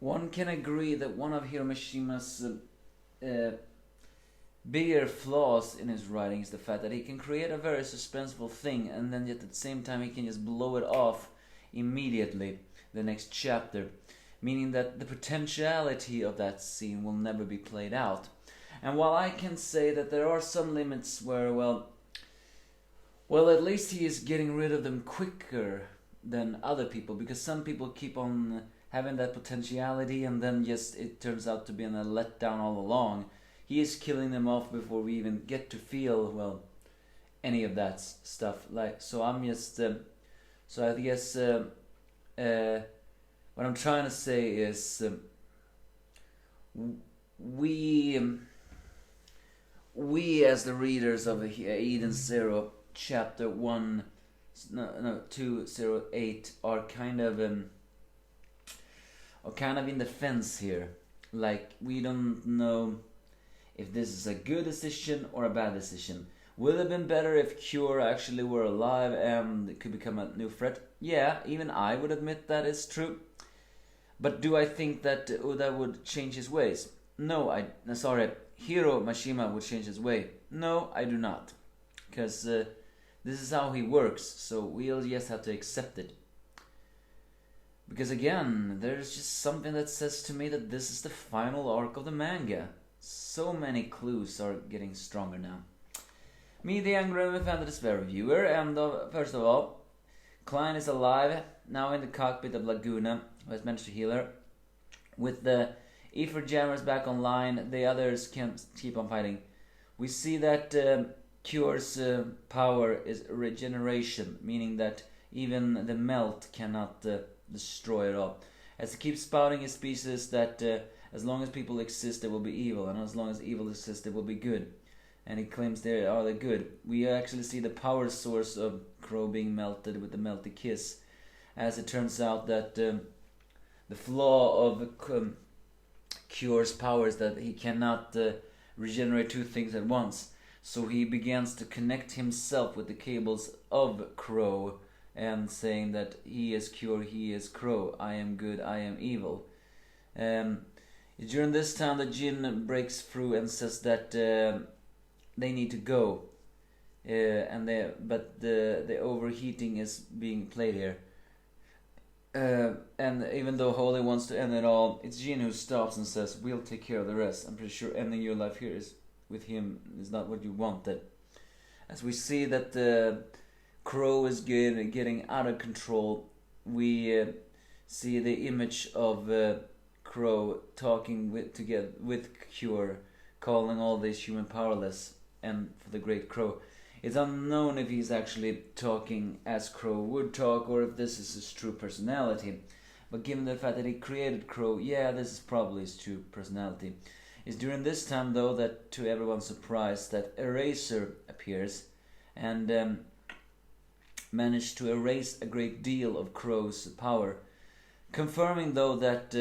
One can agree that one of Hiromishima's bigger flaws in his writing is the fact that he can create a very suspenseful thing and then yet at the same time he can just blow it off immediately the next chapter, meaning that the potentiality of that scene will never be played out. And while I can say that there are some limits where, well, at least he is getting rid of them quicker than other people, because some people keep on having that potentiality and then just it turns out to be a letdown all along. He is killing them off before we even get to feel, well, any of that stuff. Like, so I'm just, so I guess what I'm trying to say is we as the readers of Eden Zero chapter 208 are kind of in the fence here. Like, we don't know if this is a good decision or a bad decision. Would it have been better if Cure actually were alive and could become a new threat? Yeah, even I would admit that is true. But do I think that Oda would change his ways? No, Hiro Mashima would change his way. No, I do not. Because this is how he works, so we'll just have to accept it. Because again, there's just something that says to me that this is the final arc of the manga. So many clues are getting stronger now. Me, the angry and offended despair viewer, and first of all, Klein is alive, now in the cockpit of Laguna, who has managed to heal her. With the Ether Jammers back online, the others can keep on fighting. We see that Cure's power is regeneration, meaning that even the melt cannot destroy it all. As he keeps spouting his speeches that as long as people exist there will be evil, and as long as evil exists there will be good. And he claims they are the good. We actually see the power source of Crow being melted with the melty kiss. As it turns out that the flaw of Cure's power is that he cannot regenerate two things at once. So he begins to connect himself with the cables of Crow and saying that he is Cure, he is Crow, I am good, I am evil. During this time the Jin breaks through and says that they need to go, but the overheating is being played here. And even though Holy wants to end it all, it's Jin who stops and says, we'll take care of the rest. I'm pretty sure ending your life here is with him is not what you wanted. As we see that the Crow is getting out of control, we see the image of Crow talking with Cure, calling all these human powerless, and for the great Crow. It's unknown if he's actually talking as Crow would talk or if this is his true personality. But given the fact that he created Crow, yeah, this is probably his true personality. It's during this time though that, to everyone's surprise, that Eraser appears and managed to erase a great deal of Crow's power. Confirming though that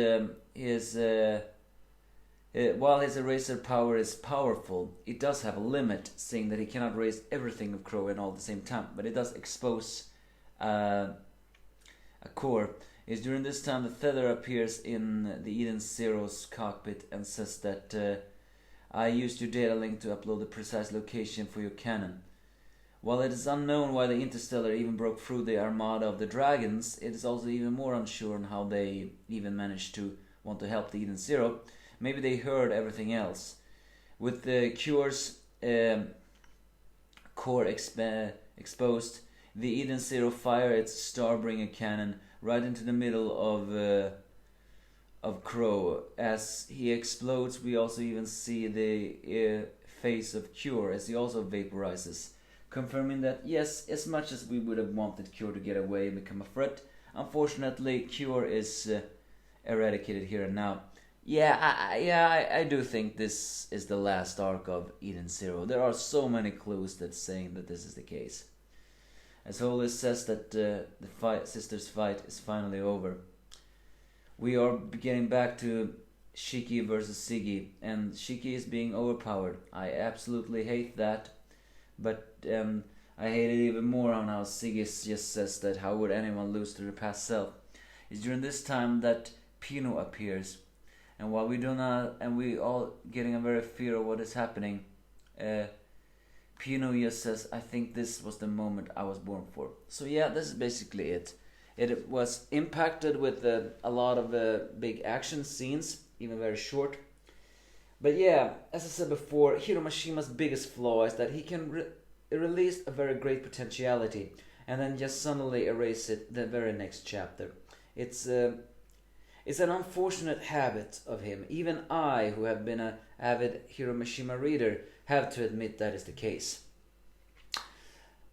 while his eraser power is powerful, it does have a limit, saying that he cannot erase everything of Crow and all at the same time, but it does expose a core. It's during this time that Feather appears in the Eden Zero's cockpit and says that I used your data link to upload the precise location for your cannon. While it is unknown why the Interstellar even broke through the armada of the dragons, it is also even more unsure on how they even managed to want to help the Eden Zero. Maybe they heard everything else. With the Cure's core exposed, the Eden Zero fire its Starbringer cannon right into the middle of Crow. As he explodes, we also even see the face of Cure as he also vaporizes, confirming that yes, as much as we would have wanted Cure to get away and become a threat, unfortunately Cure is eradicated here and now. I do think this is the last arc of Eden Zero. There are so many clues that saying that this is the case. As Holy says that the sisters' fight is finally over. We are getting back to Shiki versus Siggy, and Shiki is being overpowered. I absolutely hate that, but I hate it even more on how Siggy just says that how would anyone lose to their past self. It's during this time that Pino appears, and while we do not, and we all getting a very fear of what is happening, Pino just says, "I think this was the moment I was born for." So yeah, this is basically it. It was impacted with a lot of big action scenes, even very short. But yeah, as I said before, Hiro Mashima's biggest flaw is that he can release a very great potentiality and then just suddenly erase it the very next chapter. It's it's an unfortunate habit of him. Even I, who have been an avid Hiro Mashima reader, have to admit that is the case.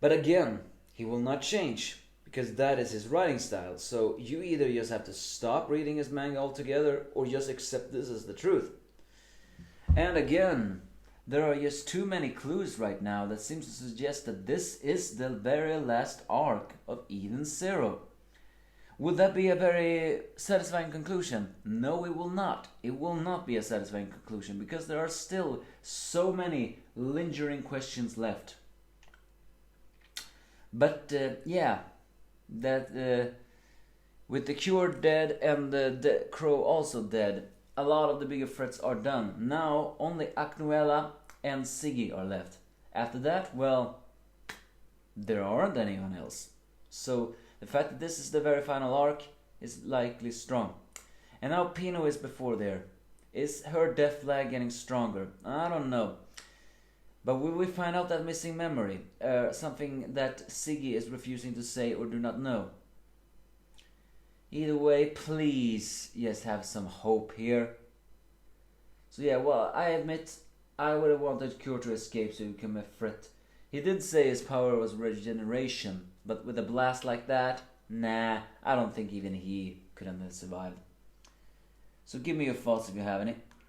But again, he will not change, because that is his writing style. So you either just have to stop reading his manga altogether or just accept this as the truth. And again, there are just too many clues right now that seems to suggest that this is the very last arc of Eden Zero. Would that be a very satisfying conclusion? No, it will not. It will not be a satisfying conclusion because there are still so many lingering questions left. But yeah, that with the Cure dead and the Crow also dead, a lot of the bigger threats are done. Now only Aknuela and Siggy are left. After that, well, there aren't anyone else. So the fact that this is the very final arc is likely strong. And now Pino is before there. Is her death flag getting stronger? I don't know. But will we find out that missing memory? Something that Siggy is refusing to say or do not know? Either way, please just have some hope here. So yeah, well, I admit I would have wanted Cure to escape so he become a threat. He did say his power was regeneration, but with a blast like that, nah, I don't think even he could have survived. So give me your thoughts if you have any.